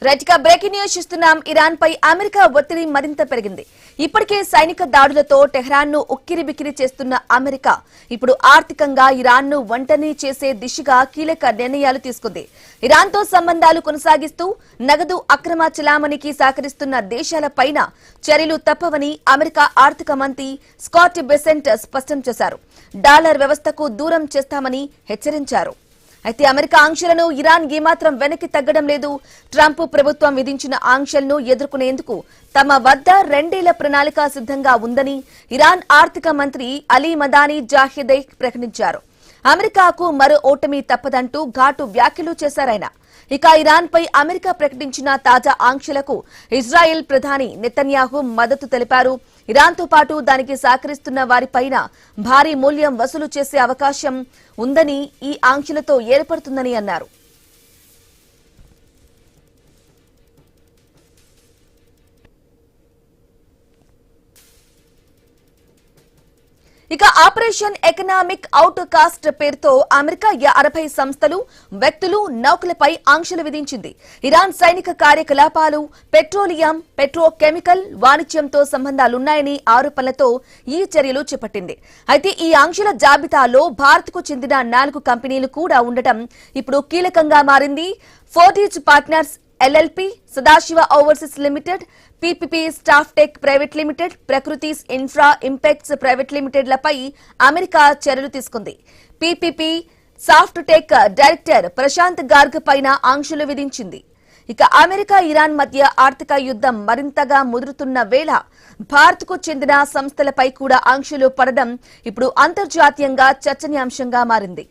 Right గా breaking news చూస్తున్నాం. Iran పై America ఒత్తిడి మరింత పెరిగింది. ఇప్పటికే సైనిక దాడులతో టెహ్రాన్ ను ఉక్కిరిబిక్కిరి చేస్తున్న అమెరికా ఇప్పుడు ఆర్థికంగా ఇరాన్ ను ఒంటరి చేసే దిశగా కీలక నిర్ణయాలు తీసుకుంది. ఇరాన్ తో సంబంధాలు కొనసాగిస్తూ నగదు అక్రమ చలామణికి సహకరిస్తున్న దేశాలపైన చర్యలు తప్పవని అమెరికా ఆర్థిక మంత్రి స్కాట్ బెసెంట్ స్పష్టం చేశారు. డాలర్ వ్యవస్థకు దూరం చేస్తామని హెచ్చరించారు. అయితే అమెరికా ఆంక్షలను ఇరాన్ ఏమాత్రం వెనక్కి తగ్గడం లేదు. ట్రంప్ ప్రభుత్వం విధించిన ఆంక్షలను ఎదుర్కొనేందుకు తమ వద్ద 2 ఏళ్ల ప్రణాళిక సిద్ధంగా ఉందని ఇరాన్ ఆర్థిక మంత్రి అలీ మదానీ జాహిద్ ప్రకటించారు. అమెరికాకు మరో ఓటమి తప్పదంటూ ఘాటు వ్యాఖ్యలు చేశారాయన. ఇక ఇరాన్ పై అమెరికా ప్రకటించిన తాజా ఆంక్షలకు ఇజ్రాయెల్ ప్రధాని నెతన్యాహు మద్దతు తెలిపారు. ఇరాన్ తో పాటు దానికి సహకరిస్తున్న వారిపైన భారీ మూల్యం వసూలు చేసే అవకాశం ఉందని ఈ ఆంక్షలతో ఏర్పడుతుందని అన్నారు. ఇక ఆపరేషన్ ఎకనామిక్ అవుట్ కాస్ట్ పేరుతో అమెరికా 60 సంస్థలు, వ్యక్తులు, నౌకలపై ఆంక్షలు విధించింది. ఇరాన్ సైనిక కార్యకలాపాలు, పెట్రోలియం, పెట్రోకెమికల్ వాణిజ్యంతో సంబంధాలున్నాయని ఆరోపణలతో ఈ చర్యలు చేపట్టింది. అయితే ఈ ఆంక్షల జాబితాలో భారత్కు చెందిన 4 కంపెనీలు కూడా ఉండటం ఇప్పుడు కీలకంగా మారింది. ఫోర్టీజ్ partners LLP, Sadashiva overseas limited, PPP staff tech private limited, ప్రకృతిస్ ఇన్ఫ్రా ఇంపెక్ట్స్ ప్రైవేట్ లిమిటెడ్లపై అమెరికా చర్యలు తీసుకుంది. PPP soft tech director Prashant Garg పైన ఆంక్షలు విధించింది. ఇక అమెరికా ఇరాన్ మధ్య ఆర్థిక యుద్ధం మరింతగా ముదురుతున్న వేళ భారత్కు చెందిన సంస్థలపై కూడా ఆంక్షలు పడడం ఇప్పుడు అంతర్జాతీయంగా చర్చనీయాంశంగా మారింది.